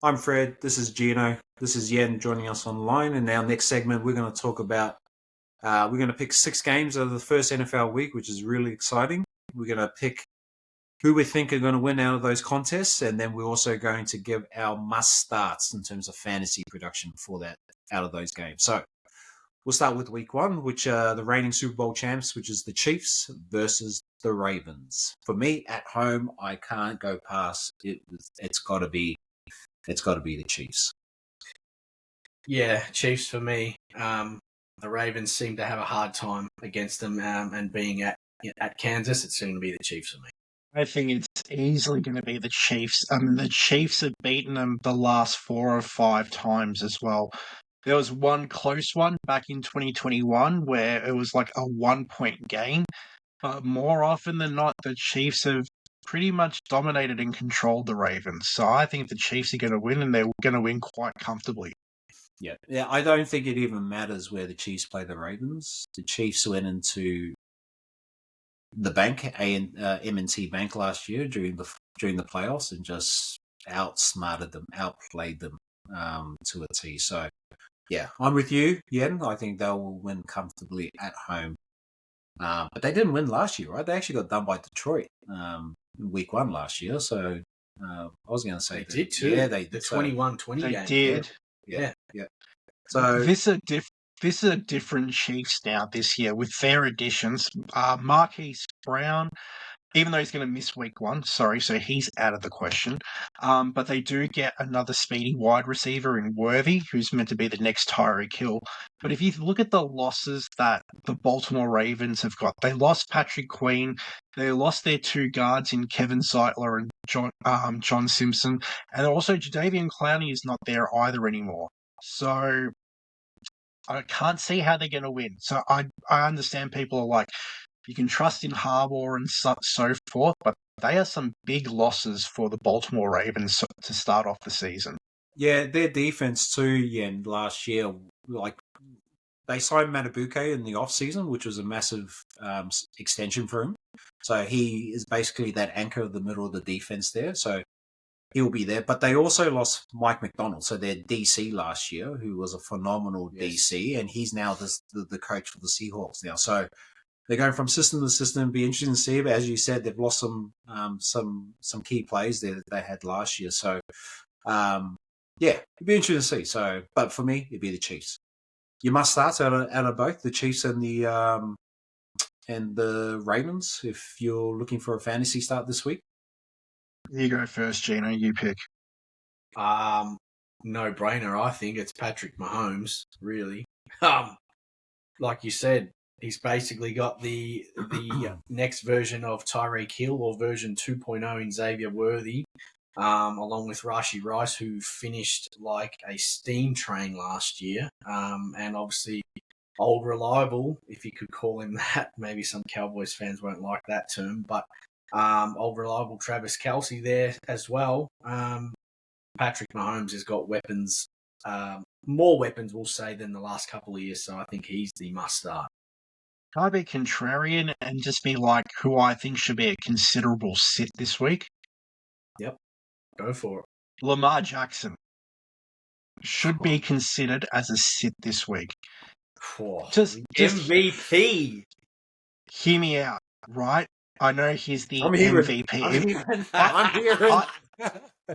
I'm Fred. This is Gino. This is Yen joining us online. And our next segment, we're going to talk about. We're going to pick 6 games out of the first NFL week, which is really exciting. We're going to pick who we think are going to win out of those contests, and then we're also going to give our must starts in terms of fantasy production for that out of those games. So we'll start with week 1, which are the reigning Super Bowl champs, which is the Chiefs versus the Ravens. For me, at home, I can't go past it. It's got to be the Chiefs. Yeah, Chiefs for me. The Ravens seem to have a hard time against them, and being at Kansas, it's going to be the Chiefs for me. I think it's easily going to be the Chiefs. I mean, the Chiefs have beaten them the last 4 or 5 times as well. There was one close one back in 2021 where it was like a 1-point game. But more often than not, the Chiefs have pretty much dominated and controlled the Ravens. So I think the Chiefs are going to win, and they're going to win quite comfortably. Yeah. I don't think it even matters where the Chiefs play the Ravens. The Chiefs went into the bank, M&T Bank last year during the playoffs, and just outsmarted them, outplayed them to a T. So, yeah, I'm with you, Yen. I think they'll win comfortably at home. But they didn't win last year, right? They actually got done by Detroit in week 1 last year. So I was going to say they did too. Yeah, they did. The 21-20 game. They did. Yeah. So this is a different Chiefs now this year with their additions. Marquise Brown, even though he's going to miss week 1, so he's out of the question. But they do get another speedy wide receiver in Worthy, who's meant to be the next Tyreek Hill. But if you look at the losses that the Baltimore Ravens have got, they lost Patrick Queen, they lost their 2 guards in Kevin Zeitler and John Simpson, and also Jadeveon Clowney is not there either anymore. So I can't see how they're going to win. So I understand people are like, you can trust in Harbaugh and so forth, but they are some big losses for the Baltimore Ravens to start off the season. Yeah, their defense too, Yen, last year, like they signed Matabuke in the offseason, which was a massive extension for him. So he is basically that anchor of the middle of the defense there. So he'll be there. But they also lost Mike McDonald, so their DC last year, who was a phenomenal DC, and he's now the coach for the Seahawks now. So they're going from system to system. It'll be interesting to see. But as you said, they've lost some key plays that they had last year. So yeah, it'd be interesting to see. So, but for me, it'd be the Chiefs. You must start out of both the Chiefs and the Ravens if you're looking for a fantasy start this week. You go first, Gino. You pick. No brainer. I think it's Patrick Mahomes. Really. Like you said, he's basically got the next version of Tyreek Hill, or version 2.0 in Xavier Worthy, along with Rashee Rice, who finished like a steam train last year, and obviously old reliable, if you could call him that. Maybe some Cowboys fans won't like that term, but old reliable Travis Kelce there as well. Patrick Mahomes has got weapons, more weapons, we'll say, than the last couple of years, so I think he's the must-start. Can I be contrarian and just be like who I think should be a considerable sit this week? Yep, go for it. Lamar Jackson should be considered as a sit this week. Just MVP. Hear me out, right? I know he's the MVP. I'm hearing.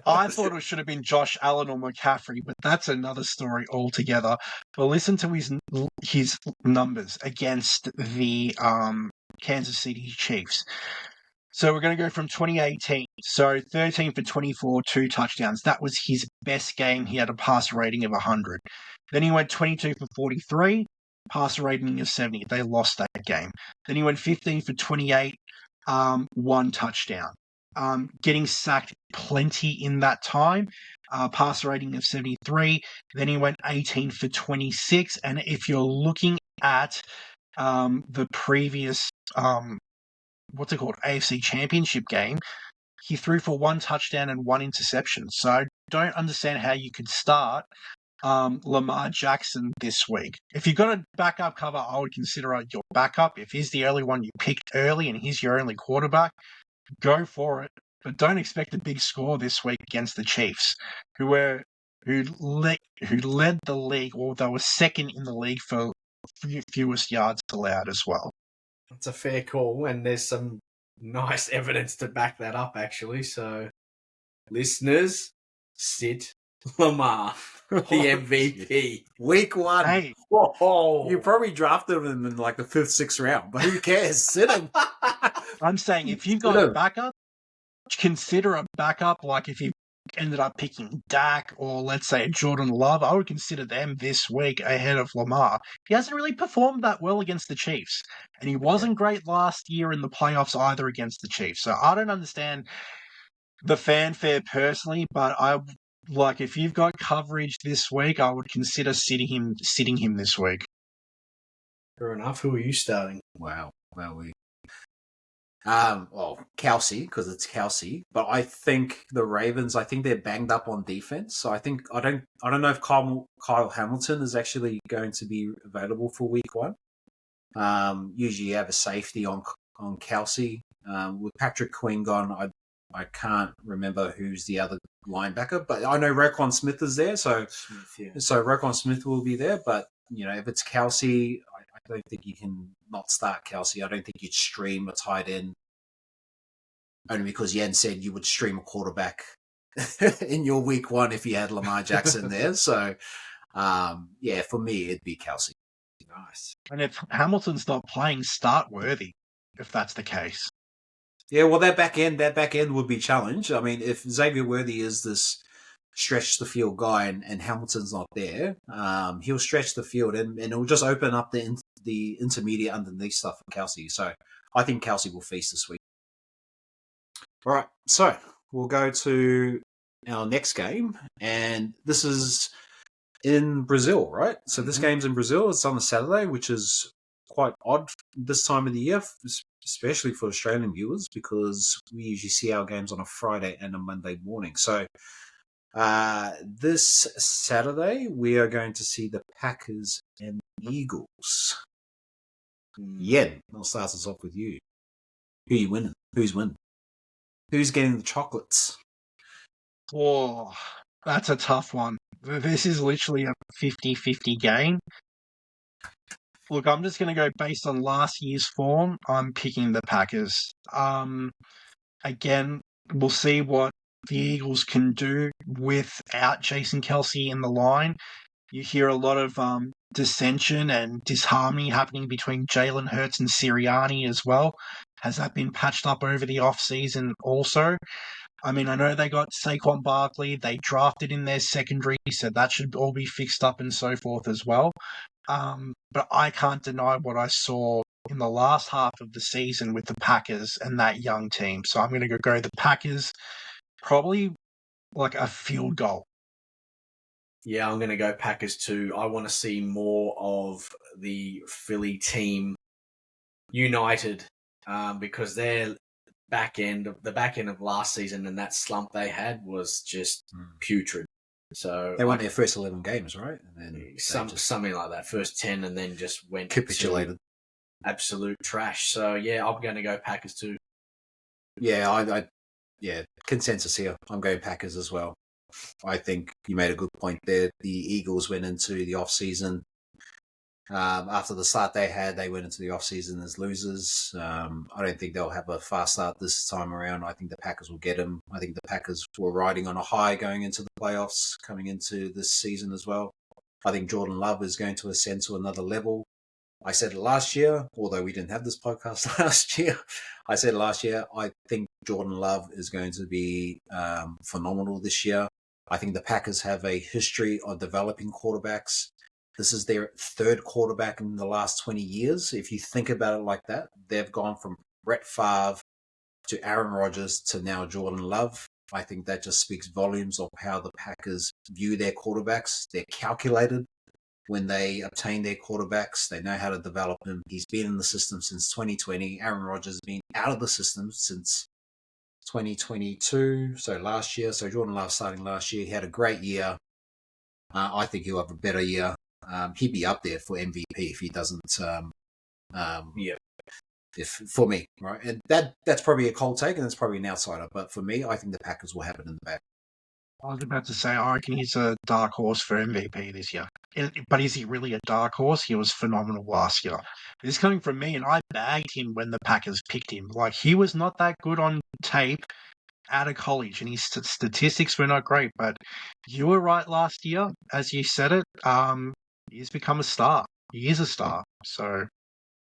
I thought it should have been Josh Allen or McCaffrey, but that's another story altogether. But listen to his numbers against the Kansas City Chiefs. So we're going to go from 2018. So 13 for 24, 2 touchdowns. That was his best game. He had a passer rating of 100. Then he went 22 for 43, passer rating of 70. They lost that game. Then he went 15 for 28, 1 touchdown. Getting sacked plenty in that time, passer rating of 73. Then he went 18 for 26. And if you're looking at the previous, AFC Championship game, he threw for 1 touchdown and 1 interception. So I don't understand how you could start Lamar Jackson this week. If you've got a backup cover, I would consider it your backup. If he's the early one you picked early and he's your only quarterback, go for it. but don't expect a big score this week against the Chiefs, who led the league, or they were second in the league for fewest yards allowed as well. It's a fair call, and there's some nice evidence to back that up, actually. So, listeners, sit Lamar, the MVP. Week 1. Hey, Whoa. You probably drafted him in like the 5th, 6th round, but who cares? Sit him. I'm saying if you've got backup, consider a backup. Like if you ended up picking Dak or let's say Jordan Love, I would consider them this week ahead of Lamar. He hasn't really performed that well against the Chiefs, and he wasn't great last year in the playoffs either against the Chiefs. So I don't understand the fanfare personally, but if you've got coverage this week, I would consider sitting him this week. Fair enough. Who are you starting? Wow. Well, Kelce, because it's Kelce. But I think the Ravens, they're banged up on defense. So I don't know if Kyle Hamilton is actually going to be available for week 1. Usually you have a safety on Kelce. With Patrick Quinn gone, I can't remember who's the other linebacker, but I know Roquan Smith is there. So Roquan Smith will be there. But, if it's Kelce, I don't think you can not start Kelce. I don't think you'd stream a tight end, only because Yen said you would stream a quarterback in your week 1 if you had Lamar Jackson there. So, for me, it'd be Kelce. Nice. And if Hamilton's not playing, start Worthy, if that's the case. Yeah, well, that back end would be challenged. I mean, if Xavier Worthy is this stretch the field guy and Hamilton's not there, he'll stretch the field and it'll just open up the intermediate underneath stuff for Kelce. So I think Kelce will feast this week. All right, so we'll go to our next game, and this is in Brazil, right? So this game's in Brazil. It's on a Saturday, which is quite odd this time of the year, especially for Australian viewers, because we usually see our games on a Friday and a Monday morning. So this Saturday, we are going to see the Packers and Eagles. Yen, I'll start us off with you. Who are you winning? Who's winning? Who's getting the chocolates? Oh, that's a tough one. This is literally a 50-50 game. Look, I'm just going to go based on last year's form. I'm picking the Packers. Again, we'll see what the Eagles can do without Jason Kelce in the line. You hear a lot of dissension and disharmony happening between Jalen Hurts and Sirianni as well. Has that been patched up over the offseason also? I mean, I know they got Saquon Barkley. They drafted in their secondary, so that should all be fixed up and so forth as well. But I can't deny what I saw in the last half of the season with the Packers and that young team. So I'm going to go the Packers, probably like a field goal. Yeah, I'm going to go Packers too. I want to see more of the Philly team united because their the back end of last season and that slump they had was just putrid. So they won their first 11 games, right? And then something like that, first 10, and then just went capitulated. Absolute trash. So yeah, I'm going to go Packers too. Yeah, consensus here. I'm going Packers as well. I think you made a good point there. The Eagles went into the off-season. After the start they had, they went into the off-season as losers. I don't think they'll have a fast start this time around. I think the Packers will get them. I think the Packers were riding on a high going into the playoffs, coming into this season as well. I think Jordan Love is going to ascend to another level. I said it last year, although we didn't have this podcast last year. I said last year, I think Jordan Love is going to be phenomenal this year. I think the Packers have a history of developing quarterbacks. This is their third quarterback in the last 20 years. If you think about it like that, they've gone from Brett Favre to Aaron Rodgers to now Jordan Love. I think that just speaks volumes of how the Packers view their quarterbacks. They're calculated when they obtain their quarterbacks. They know how to develop them. He's been in the system since 2020. Aaron Rodgers has been out of the system since 2022, so last year. So Jordan Love starting last year. He had a great year. I think he'll have a better year. He'd be up there for MVP if he doesn't For me, right? And that's probably a cold take, and that's probably an outsider. But for me, I think the Packers will have it in the back. I was about to say, I reckon he's a dark horse for MVP this year. But is he really a dark horse? He was phenomenal last year. This is coming from me, and I bagged him when the Packers picked him. Like, he was not that good on tape out of college, and his statistics were not great. But you were right last year, as you said it. He's become a star. He is a star. So,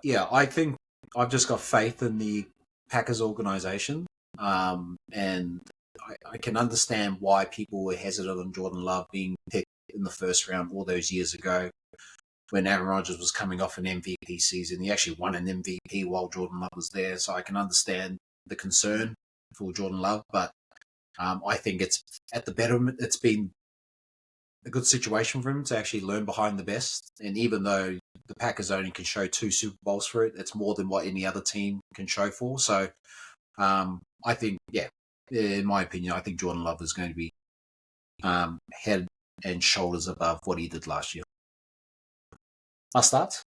Yeah, I think I've just got faith in the Packers organization, and I can understand why people were hesitant on Jordan Love being picked in the first round all those years ago when Aaron Rodgers was coming off an MVP season. He actually won an MVP while Jordan Love was there, so I can understand the concern for Jordan Love, but I think it's at the betterment. It's been a good situation for him to actually learn behind the best, and even though the Packers only can show 2 Super Bowls for it, it's more than what any other team can show for. So I think, in my opinion, I think Jordan Love is going to be head and shoulders above what he did last year. I'll start.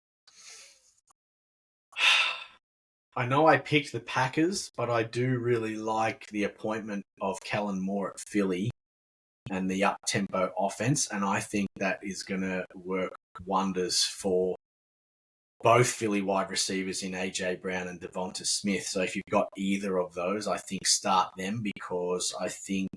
I know I picked the Packers, but I do really like the appointment of Kellen Moore at Philly and the up-tempo offense, and I think that is going to work wonders for both Philly wide receivers in A.J. Brown and Devonta Smith. So if you've got either of those, I think start them, because I think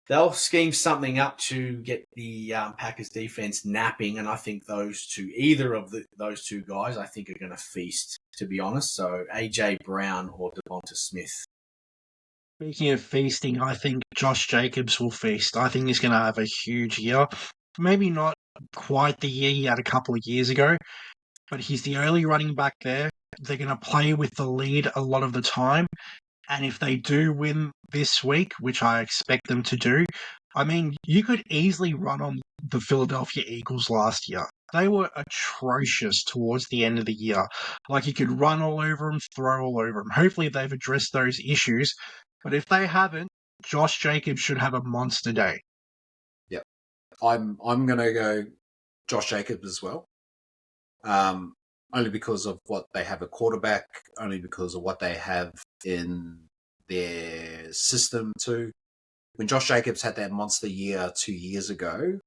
they'll scheme something up to get the Packers defense napping, and I think those two guys, I think are going to feast, to be honest. So A.J. Brown or Devonta Smith. speaking of feasting, I think Josh Jacobs will feast. I think he's going to have a huge year. Maybe not quite the year he had a couple of years ago, but he's the only running back there. They're going to play with the lead a lot of the time. And if they do win this week, which I expect them to do, I mean, you could easily run on the Philadelphia Eagles last year. They were atrocious towards the end of the year. Like, you could run all over them, throw all over them. Hopefully they've addressed those issues. But if they haven't, Josh Jacobs should have a monster day. Yep. I'm going to go Josh Jacobs as well. Only because of what they have at quarterback, only because of what they have in their system too. When Josh Jacobs had that monster year 2 years ago,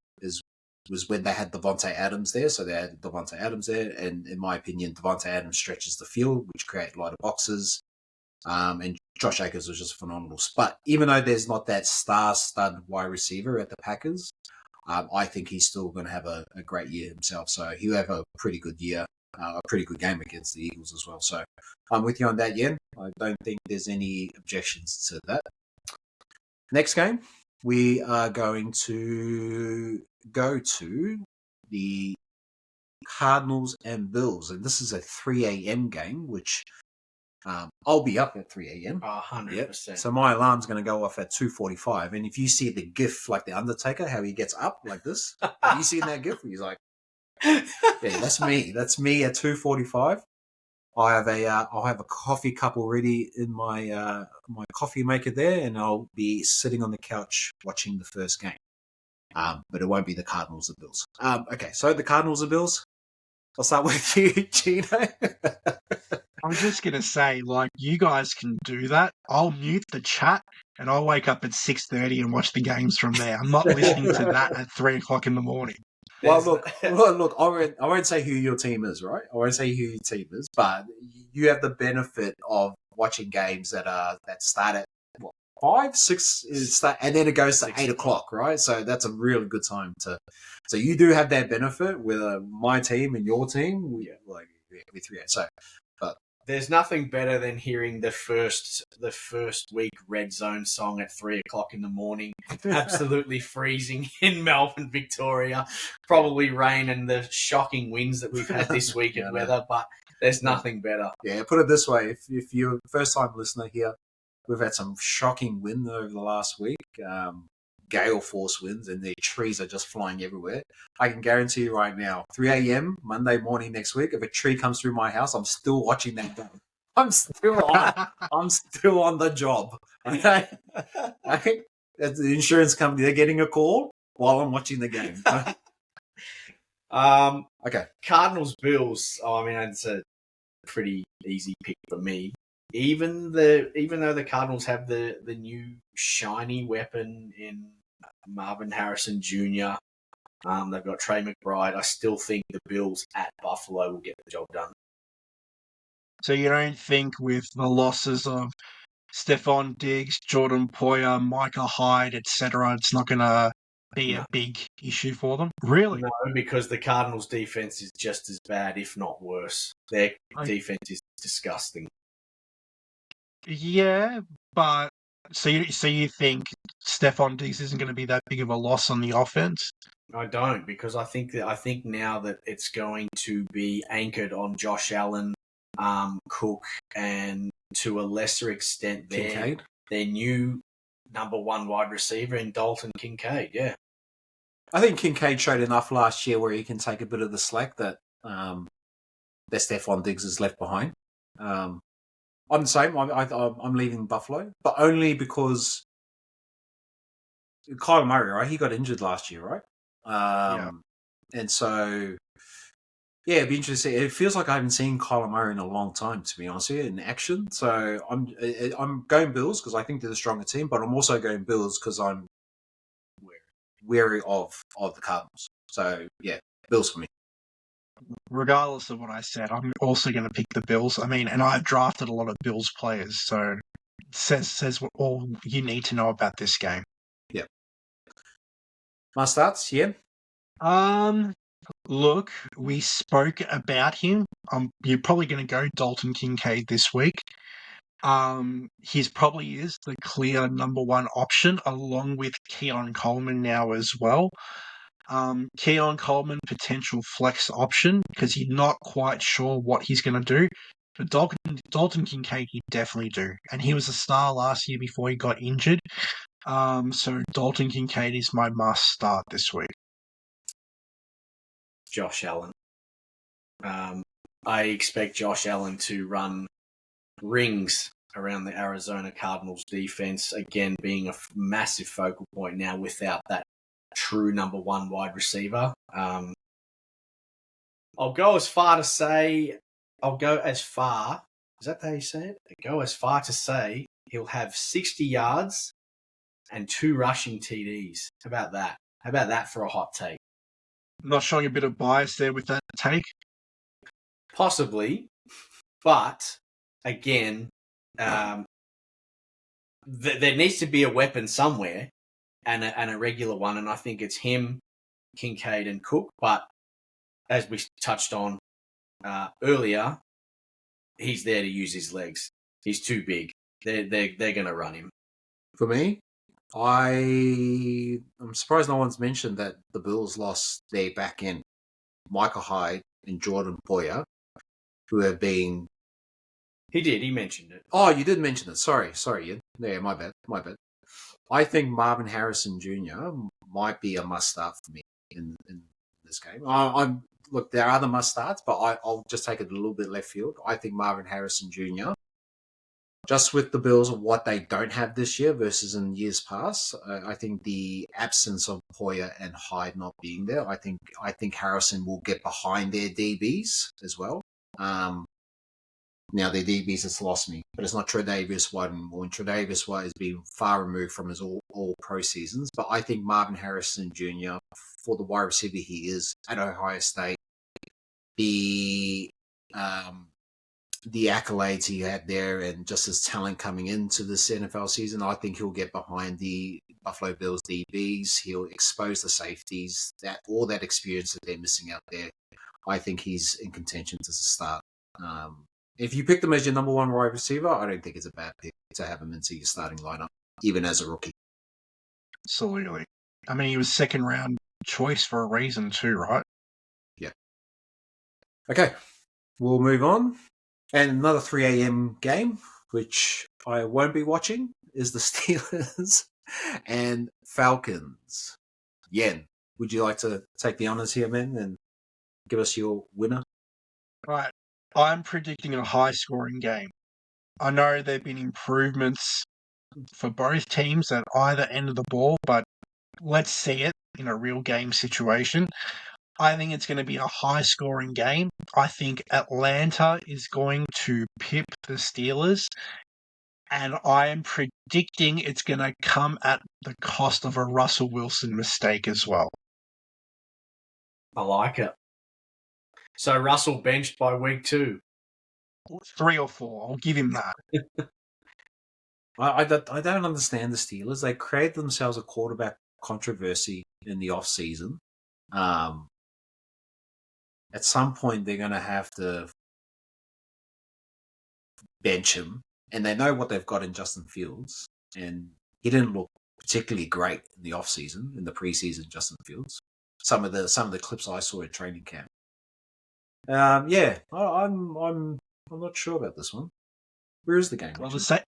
was when they had Devontae Adams there. So they had Devontae Adams there, and in my opinion, Devontae Adams stretches the field, which create a lot of boxes. And Josh Jacobs was just phenomenal. But even though there's not that star-stud wide receiver at the Packers, I think he's still going to have a great year himself. So he'll have a pretty good year, a pretty good game against the Eagles as well. So I'm with you on that, Yen. I don't think there's any objections to that. Next game, we are going to go to the Cardinals and Bills. And this is a 3 a.m. game, which I'll be up at 3 a.m. 100%. Yep. So my alarm's going to go off at 2:45. And if you see the GIF, like the Undertaker, how he gets up like this, have you seen that GIF? He's like, yeah, that's me. That's me at 2:45. I'll have a coffee cup already in my my coffee maker there, and I'll be sitting on the couch watching the first game. But it won't be the Cardinals or Bills. Okay, so the Cardinals or Bills. I'll start with you, Gino. I'm just going to say, like, you guys can do that. I'll mute the chat and I'll wake up at 6:30 and watch the games from there. I'm not listening to that at 3 o'clock in the morning. Well, look. I won't say who your team is, right? I won't say who your team is, but you have the benefit of watching games that start at 5, 6, and then it goes to 8 o'clock, right? So that's a really good time to. So you do have that benefit with my team and your team. We 3 8. So, but there's nothing better than hearing the first week Red Zone song at 3 o'clock in the morning. Absolutely freezing in Melbourne, Victoria. Probably rain and the shocking winds that we've had this week in weather, but there's nothing better. Yeah, put it this way: if you're a first-time listener here, we've had some shocking wind over the last week. Gale force winds, and the trees are just flying everywhere. I can guarantee you right now, 3 a.m. Monday morning next week, if a tree comes through my house, I'm still watching that game. I'm still on the job. Okay? Okay? That's the insurance company. They're getting a call while I'm watching the game. Okay. Cardinals Bills. Oh, I mean, it's a pretty easy pick for me. Even though the Cardinals have the new shiny weapon in Marvin Harrison Jr., they've got Trey McBride. I still think the Bills at Buffalo will get the job done. So you don't think with the losses of Stephon Diggs, Jordan Poyer, Micah Hyde, etc., it's not going to be No. a big issue for them? Really? No, because the Cardinals' defense is just as bad, if not worse. Their defense is disgusting. Yeah, but so you think Stephon Diggs isn't going to be that big of a loss on the offense? I don't, because I think now that it's going to be anchored on Josh Allen, Cook, and to a lesser extent their new number one wide receiver in Dalton Kincaid. Yeah, I think Kincaid showed enough last year where he can take a bit of the slack that Stephon Diggs is left behind. I'm the same. I'm leaving Buffalo, but only because Kyle Murray, right? He got injured last year, right? And so, yeah, it'd be interesting. It feels like I haven't seen Kyle Murray in a long time, to be honest with you, in action. So I'm going Bills because I think they're the stronger team, but I'm also going Bills because I'm wary of the Cardinals. So yeah, Bills for me. Regardless of what I said, I'm also going to pick the Bills. I mean, and I've drafted a lot of Bills players, so it says what all you need to know about this game. Yeah. My starts, yeah. Look, we spoke about him. You're probably going to go Dalton Kincaid this week. He probably is the clear number one option, along with Keon Coleman now as well. Keon Coleman, potential flex option, because you're not quite sure what he's going to do. But Dalton Kincaid, he definitely do. And he was a star last year before he got injured. So Dalton Kincaid is my must start this week. Josh Allen. I expect Josh Allen to run rings around the Arizona Cardinals defense, again being a massive focal point now without that true number one wide receiver. I'll go as far to say, is that how you say it? I'll go as far to say he'll have 60 yards and 2 rushing TDs. How about that? How about that for a hot take? Not showing a bit of bias there with that take? Possibly, but again, there needs to be a weapon somewhere and a regular one, and I think it's him, Kincaid, and Cook. But as we touched on earlier, he's there to use his legs. He's too big. They're going to run him. For me, I'm surprised no one's mentioned that the Bills lost their back end, Michael Hyde and Jordan Poyer, who have been. He did. He mentioned it. Oh, you did mention it. Sorry, Ian. Yeah, my bad. I think Marvin Harrison Jr. might be a must start for me in this game. Look, there are other must starts, but I'll just take it a little bit left field. I think Marvin Harrison Jr. Just with the Bills of what they don't have this year versus in years past, I think the absence of Poyer and Hyde not being there, I think Harrison will get behind their DBs as well. Now their DBs has lost me, but it's not Tre'Davious White anymore. And Tre'Davious White has been far removed from his all pro seasons. But I think Marvin Harrison Jr., for the wide receiver he is at Ohio State, the accolades he had there and just his talent coming into this NFL season, I think he'll get behind the Buffalo Bills DBs. He'll expose the safeties, all that experience that they're missing out there. I think he's in contention to start. If you pick them as your number one wide receiver, I don't think it's a bad pick to have him into your starting lineup, even as a rookie. Absolutely. I mean, he was second round choice for a reason too, right? Yeah. Okay, we'll move on. And another 3 a.m. game, which I won't be watching, is the Steelers and Falcons. Yen, would you like to take the honours here, man, and give us your winner? Right. I'm predicting a high-scoring game. I know there have been improvements for both teams at either end of the ball, but let's see it in a real game situation. I think it's going to be a high-scoring game. I think Atlanta is going to pip the Steelers, and I am predicting it's going to come at the cost of a Russell Wilson mistake as well. I like it. So Russell benched by week 2. 3 or 4, I'll give him that. I don't understand the Steelers. They created themselves a quarterback controversy in the off-season. At some point, they're going to have to bench him, and they know what they've got in Justin Fields, and he didn't look particularly great in the off-season, in the preseason. Justin Fields, some of the clips I saw at training camp. Yeah, I'm not sure about this one. Where is the game? Well, the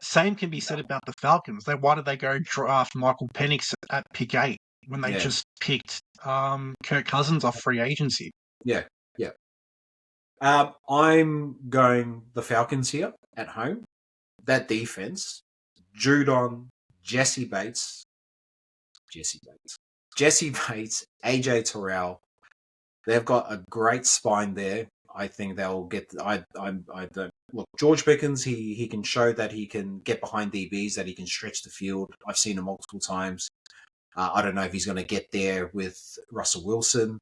same can be said about the Falcons. Why did they go draft Michael Penix at pick 8 when they just picked Kirk Cousins off free agency? Yeah. I'm going the Falcons here at home. That defense, Judon, Jesse Bates, AJ Terrell. They've got a great spine there. I think they'll get. I don't look. George Pickens. He can show that he can get behind DBs, that he can stretch the field. I've seen him multiple times. I don't know if he's going to get there with Russell Wilson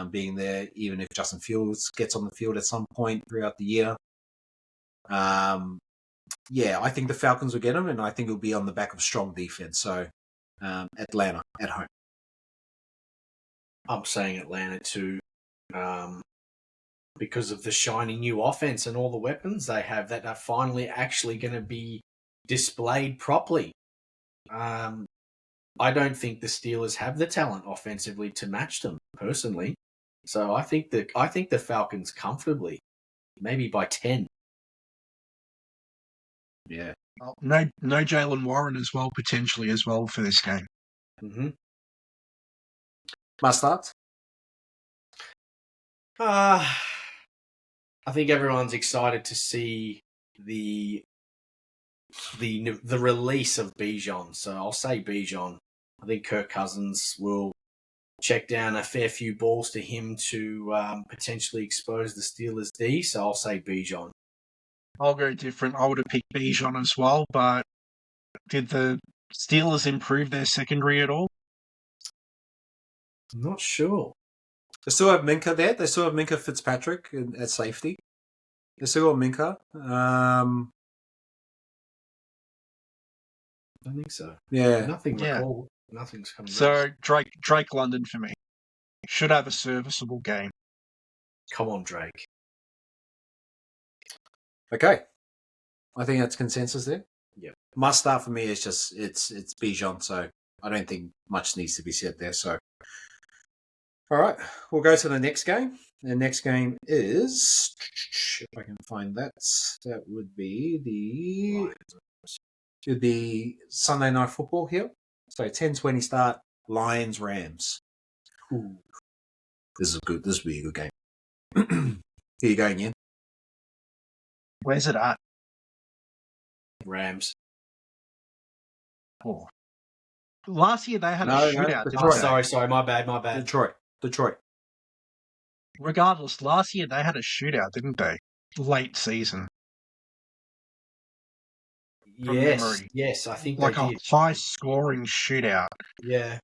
being there, even if Justin Fields gets on the field at some point throughout the year. Yeah, I think the Falcons will get him, and I think it'll be on the back of strong defense. So, Atlanta at home. I'm saying Atlanta too, because of the shiny new offense and all the weapons they have that are finally actually going to be displayed properly. I don't think the Steelers have the talent offensively to match them, personally. So I think the Falcons comfortably, maybe by 10. Yeah. Well, no Jaylen Warren as well, potentially as well for this game. Mm-hmm. Must start. I think everyone's excited to see the release of Bijan. So I'll say Bijan. I think Kirk Cousins will check down a fair few balls to him to potentially expose the Steelers' D. So I'll say Bijan. I'll go different. I would have picked Bijan as well, but did the Steelers improve their secondary at all? I'm not sure. They still have Minka there. They still have Minka Fitzpatrick at safety. They still got Minka. I don't think so. Yeah. Nothing recalled. Nothing's coming. So Drake London for me should have a serviceable game. Come on, Drake. Okay. I think that's consensus there. Yep. Must start for me is just it's Bijan, so I don't think much needs to be said there. So, all right, we'll go to the next game. The next game is, if I can find that, that would be Sunday Night Football here. So 10:20 start. Lions Rams. Ooh, this is good. This will be a good game. Here you go, Ian. Where's it at? Rams. Oh. Last year they had a shootout. Sorry, my bad. Detroit. Regardless, last year they had a shootout, didn't they? Late season. Yes, I think like they did. A high-scoring shootout. Yeah.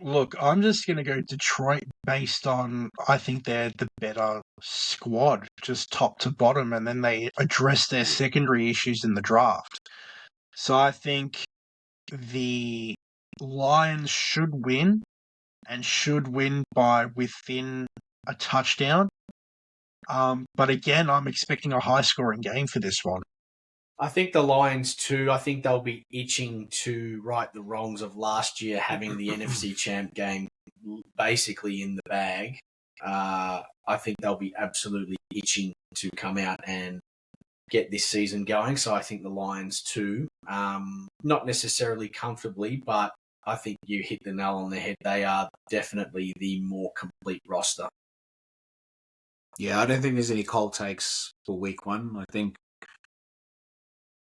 Look, I'm just going to go Detroit based on I think they're the better squad, just top to bottom, and then they address their secondary issues in the draft. So I think the Lions should win, and should win by within a touchdown. But again, I'm expecting a high-scoring game for this one. I think the Lions too. I think they'll be itching to right the wrongs of last year having the NFC Champ game basically in the bag. I think they'll be absolutely itching to come out and get this season going. So I think the Lions too. Not necessarily comfortably, but I think you hit the nail on the head. They are definitely the more complete roster. Yeah, I don't think there's any cold takes for week 1. I think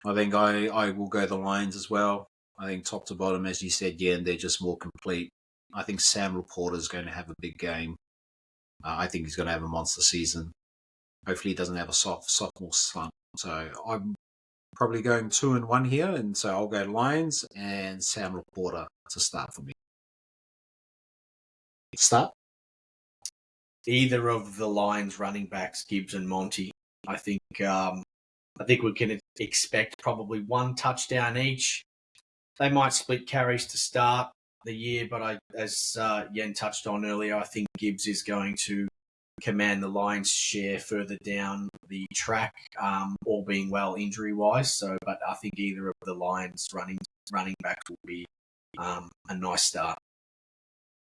I will go the Lions as well. I think top to bottom, as you said, yeah, and they're just more complete. I think Sam Laporta is going to have a big game. I think he's going to have a monster season. Hopefully he doesn't have a sophomore slump. So I'm probably going 2-1 here, and so I'll go Lions and Sam Laporta to start for me. Start? Either of the Lions running backs, Gibbs and Monty. I think we can expect probably one touchdown each. They might split carries to start the year, but as Yen touched on earlier, I think Gibbs is going to command the Lions' share further down the track, all being well injury-wise. But I think either of the Lions running backs will be a nice start.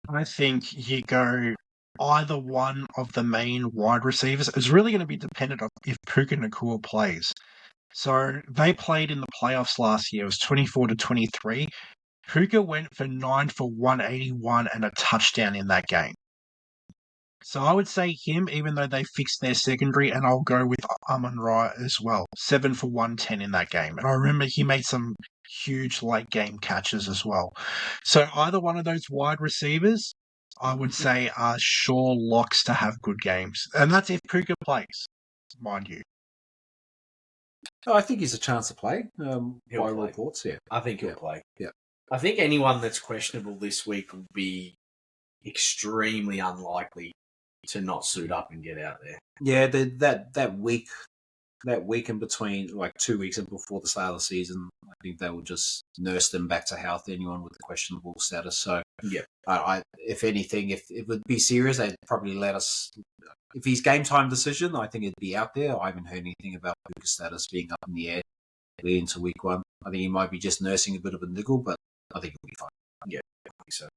I think you go either one of the main wide receivers. It's really going to be dependent on if Puka Nacua plays. So they played in the playoffs last year. It was 24-23. Puka went for 9 for 181 and a touchdown in that game. So I would say him, even though they fixed their secondary, and I'll go with Amon-Ra as well. 7 for 110 in that game. And I remember he made some huge late game catches as well. So either one of those wide receivers, I would say, are sure locks to have good games. And that's if Puka plays, mind you. Oh, I think he's a chance to play. He'll by play. reports, yeah. I think he'll play. Yeah. I think anyone that's questionable this week will be extremely unlikely to not suit up and get out there. Yeah, that week in between, like 2 weeks and before the start of the season, I think they will just nurse them back to health. Anyone with the questionable status. So, yeah, if anything, if it would be serious, they'd probably let us. If he's game time decision, I think it'd be out there. I haven't heard anything about Puka's status being up in the air leading into week 1. I think he might be just nursing a bit of a niggle, but I think he'll be fine. Yeah, I think so.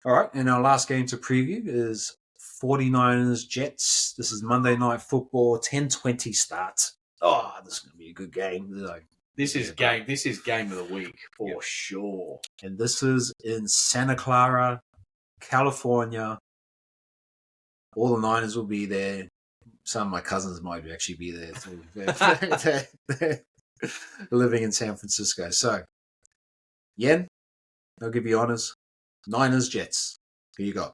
All right, and our last game to preview is 49ers Jets. This is Monday Night Football, 10:20 start. Oh, this is going to be a good game. This is game of the week for sure. And this is in Santa Clara, California. All the Niners will be there. Some of my cousins might actually be there too. They're living in San Francisco. So, Yen, I'll give you honors. Niners, Jets. Who you got?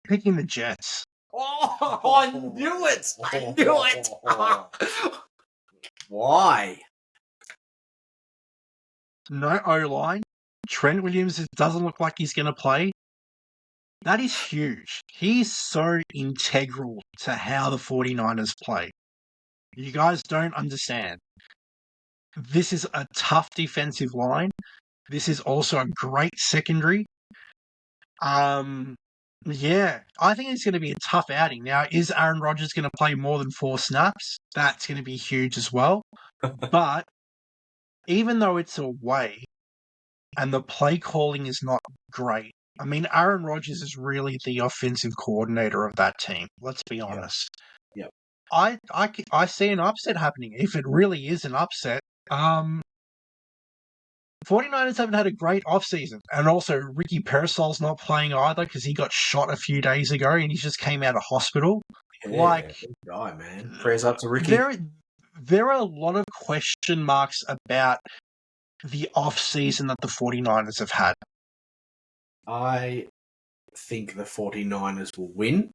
Picking the Jets. Oh, I knew it! I knew it! Why? No O-line. Trent Williams doesn't look like he's going to play. That is huge. He's so integral to how the 49ers play. You guys don't understand. This is a tough defensive line. This is also a great secondary. Yeah, I think it's going to be a tough outing. Now, is Aaron Rodgers going to play more than 4 snaps? That's going to be huge as well. But even though it's away and the play calling is not great, I mean, Aaron Rodgers is really the offensive coordinator of that team. Let's be honest. Yep. I see an upset happening. If it really is an upset, 49ers haven't had a great offseason. And also, Ricky Pearsall's not playing either because he got shot a few days ago and he just came out of hospital. Yeah, good guy, man. Prayers up to Ricky. There are a lot of question marks about the offseason that the 49ers have had. I think the 49ers will win.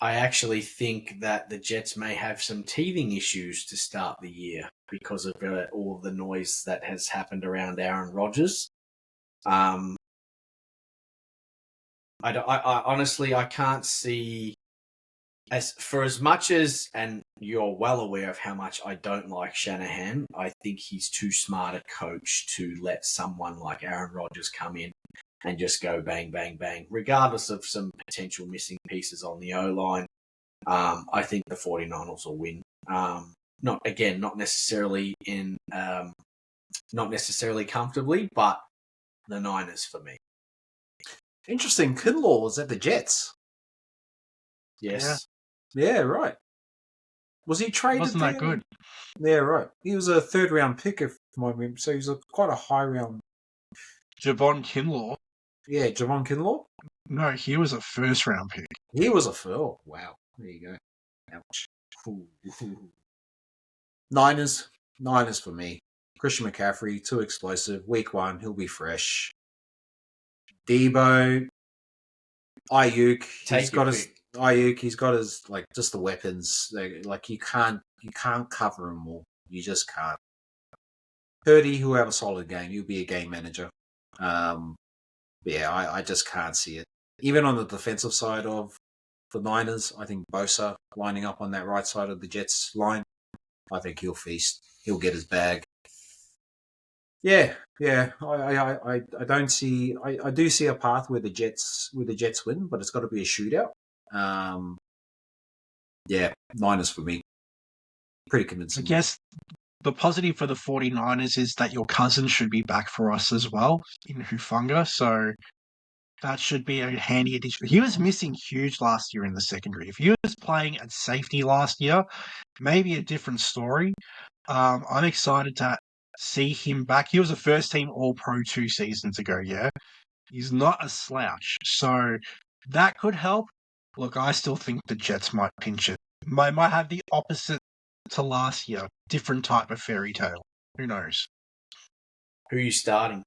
I actually think that the Jets may have some teething issues to start the year because of all of the noise that has happened around Aaron Rodgers. I honestly, I can't see, as much as, and you're well aware of how much I don't like Shanahan, I think he's too smart a coach to let someone like Aaron Rodgers come in and just go bang, bang, bang, regardless of some potential missing pieces on the O-line. I think the 49ers will win. Not necessarily comfortably, but the Niners for me. Interesting. Kinlaw was at the Jets. Yes. Yeah, right. Was he traded? Wasn't that good? Yeah, right. He was a 3rd round pick, if my memory. So he was quite a high round. Javon Kinlaw. Yeah, Javon Kinlaw? No, he was a 1st round pick. He was a wow. There you go. Ouch. Niners for me. Christian McCaffrey, too explosive. Week 1, he'll be fresh. Debo, Ayuk, he's got his like just the weapons. Like you can't cover them all. You just can't. Purdy, who'll have a solid game. He'll be a game manager. I just can't see it. Even on the defensive side of the Niners, I think Bosa lining up on that right side of the Jets line, I think he'll feast. He'll get his bag. Yeah. I don't see. I do see a path where the Jets win, but it's got to be a shootout. Niners for me. Pretty convincing. I guess the positive for the 49ers is that your cousin should be back for us as well in Hufanga, so that should be a handy addition. He was missing huge last year in the secondary. If he was playing at safety last year, maybe a different story. I'm excited to see him back. He was a first-team All-Pro 2 seasons ago, yeah? He's not a slouch, so that could help. Look, I still think the Jets might pinch it. Might have the opposite to last year. Different type of fairy tale. Who knows? Who are you starting?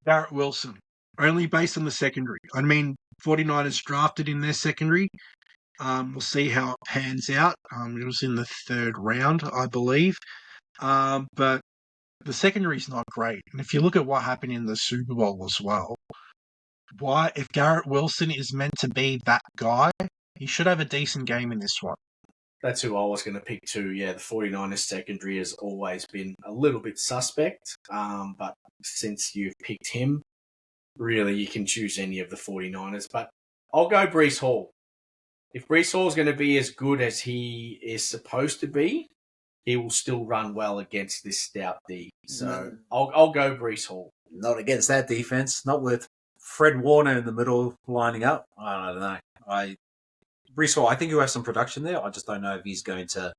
Garrett Wilson. Only based on the secondary. I mean, 49ers drafted in their secondary. We'll see how it pans out. It was in the 3rd round, I believe. But the secondary is not great. And if you look at what happened in the Super Bowl as well, if Garrett Wilson is meant to be that guy, he should have a decent game in this one. That's who I was going to pick too. Yeah, the 49ers secondary has always been a little bit suspect. But since you've picked him, really you can choose any of the 49ers. But I'll go Breece Hall. If Breece Hall is going to be as good as he is supposed to be, he will still run well against this stout D. So I'll go Breece Hall. Not against that defense. Not with Fred Warner in the middle lining up. I don't know. Breece Hall, I think he'll have some production there. I just don't know if he's going to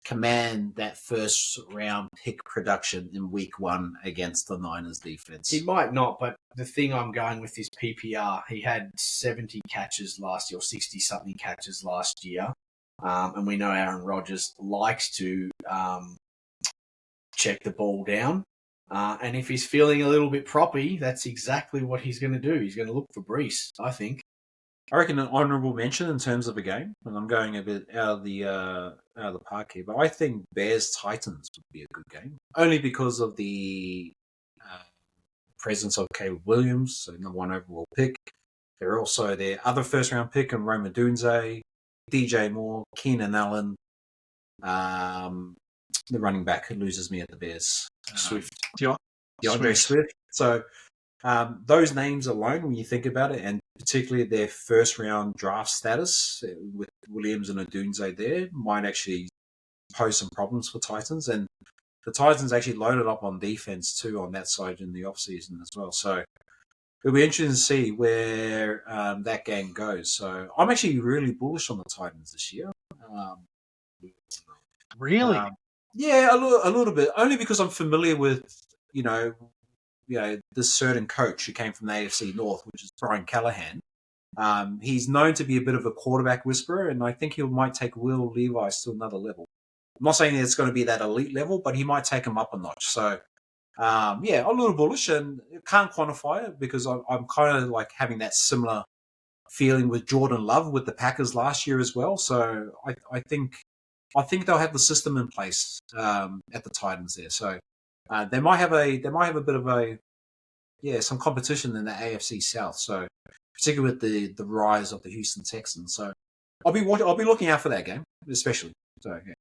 command that first round pick production in week 1 against the Niners defense. He might not, but the thing I'm going with is PPR. He had 70 catches last year, or 60-something catches last year. And we know Aaron Rodgers likes to check the ball down. And if he's feeling a little bit proppy, that's exactly what he's going to do. He's going to look for Breece, I think. I reckon an honourable mention in terms of a game, and I'm going a bit out of the park here, but I think Bears-Titans would be a good game, only because of the presence of Caleb Williams, so number 1 overall pick. There are also their other first-round pick in Rome Odunze, DJ Moore, Keenan Allen, the running back who loses me at the Bears. Swift. DeAndre Swift. So those names alone, when you think about it, and particularly their first-round draft status with Williams and Odunze there, might actually pose some problems for Titans. And the Titans actually loaded up on defense too on that side in the offseason as well. So it'll be interesting to see where that game goes. So I'm actually really bullish on the Titans this year. Really? Yeah, a little bit. Only because I'm familiar with, this certain coach who came from the AFC North, which is Brian Callahan. He's known to be a bit of a quarterback whisperer, and I think he might take Will Levis to another level. I'm not saying it's going to be that elite level, but he might take him up a notch. So, a little bullish, and can't quantify it because I'm kind of like having that similar feeling with Jordan Love with the Packers last year as well. So I think they'll have the system in place at the Titans there. So they might have a bit of some competition in the AFC South. So particularly with the rise of the Houston Texans. So I'll be looking out for that game, especially. So yeah.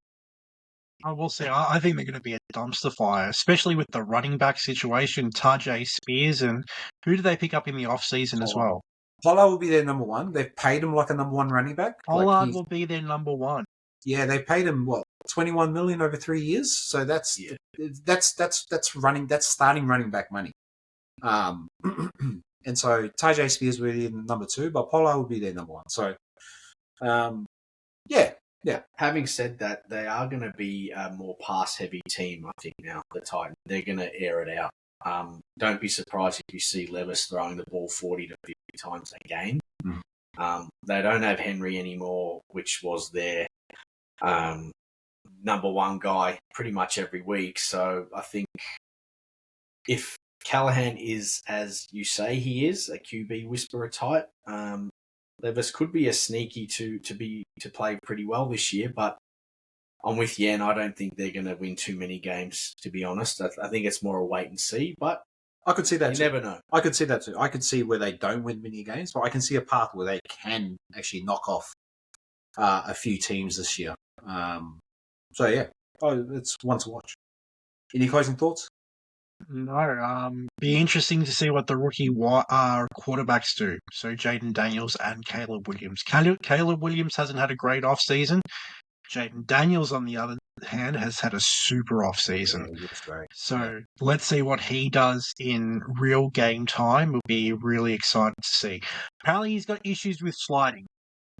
I will say, I think they're going to be a dumpster fire, especially with the running back situation, Tajay Spears, and who do they pick up in the offseason as well? Pollard will be their number 1. They've paid him like a number 1 running back. Pollard will be their number 1. Yeah, they paid him $21 million over 3 years. So that's running. That's starting running back money. And so Tajay Spears will be number 2, but Pollard will be their number 1. So, yeah. Having said that, they are going to be a more pass-heavy team, I think, now, the Titans. They're going to air it out. Don't be surprised if you see Levis throwing the ball 40 to 50 times a game. They don't have Henry anymore, which was their number one guy pretty much every week. So I think if Callahan is, as you say he is, a QB whisperer type, Levis could be a sneaky to play pretty well this year, but I'm with Yen. I don't think they're going to win too many games, to be honest. I think it's more a wait and see, but I could see that you too. never know. I could see that too. I could see where they don't win many games, but I can see a path where they can actually knock off a few teams this year. So, yeah, it's one to watch. Any closing thoughts? No, be interesting to see what the rookie quarterbacks do. So Jayden Daniels and Caleb Williams. Caleb Williams hasn't had a great off-season. Jayden Daniels, on the other hand, has had a super off-season. Yeah, looks great. So let's see what he does in real game time. We'll be really excited to see. Apparently he's got issues with sliding.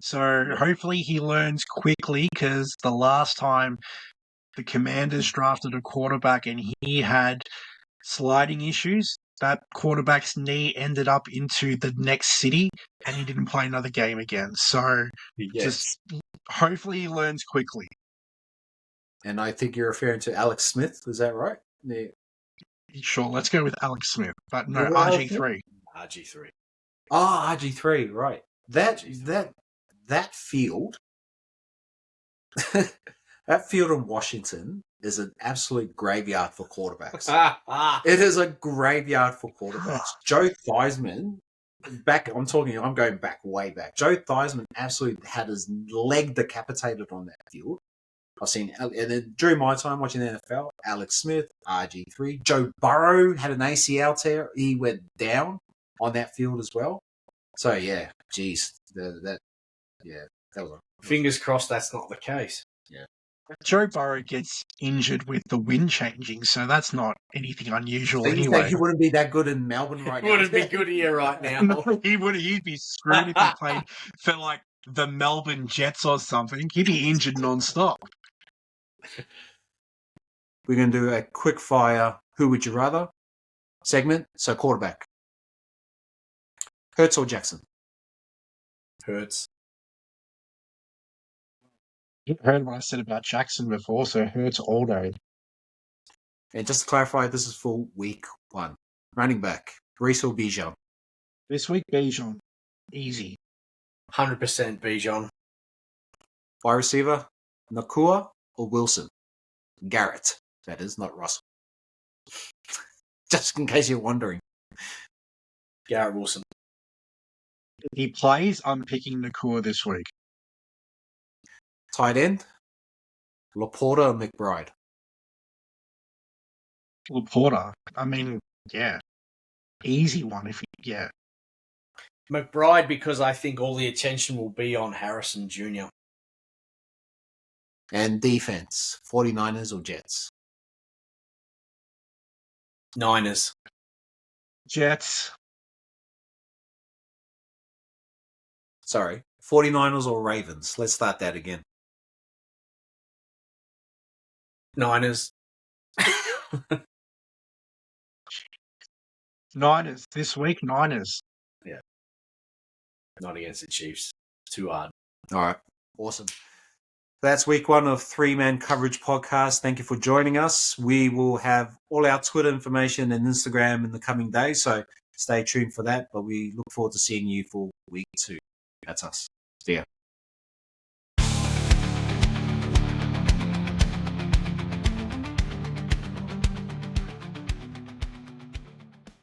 So hopefully he learns quickly, because the last time the Commanders drafted a quarterback and he had sliding issues, that quarterback's knee ended up into the next city and he didn't play another game again. So just hopefully he learns quickly. And I think you're referring to Alex Smith, is that right? Yeah. Sure, let's go with Alex Smith, but no, Well, RG3. RG3. Oh, RG3, right. That field, that field in Washington is an absolute graveyard for quarterbacks. It is a graveyard for quarterbacks. Joe Theismann, I'm going back, way back. Joe Theismann absolutely had his leg decapitated on that field. I've seen, and then during my time watching the NFL, Alex Smith, RG3, Joe Burrow had an ACL tear. He went down on that field as well. So yeah, geez, that was. Fingers crossed that's not the case. Yeah. Joe Burrow gets injured with the wind changing, so that's not anything unusual anyway. He wouldn't be that good in Melbourne right now. Wouldn't be good here right now. No, he'd be screwed if he played for like the Melbourne Jets or something. He'd be injured non-stop. We're going to do a quick fire who would you rather segment. So quarterback. Hurts or Jackson? Hurts. You've heard what I said about Jackson before, so Hurts all day. And just to clarify, this is for week 1. Running back, Reese or Bijan? This week, Bijan. Easy. 100% Bijan. Wide receiver, Nakua or Wilson? Garrett, that is, not Russell. Just in case you're wondering. Garrett Wilson. If he plays, I'm picking Nakua this week. Tight end, Laporta or McBride? Laporta. I mean, yeah. Easy one McBride, because I think all the attention will be on Harrison Jr. And defense, 49ers or Jets? Niners. Jets. Sorry, 49ers or Ravens? Let's start that again. Niners. Niners. This week, Niners. Yeah. Not against the Chiefs. Too hard. All right. Awesome. That's week 1 of 3-Man Coverage Podcast. Thank you for joining us. We will have all our Twitter information and Instagram in the coming days, so stay tuned for that. But we look forward to seeing you for week 2. That's us. See ya.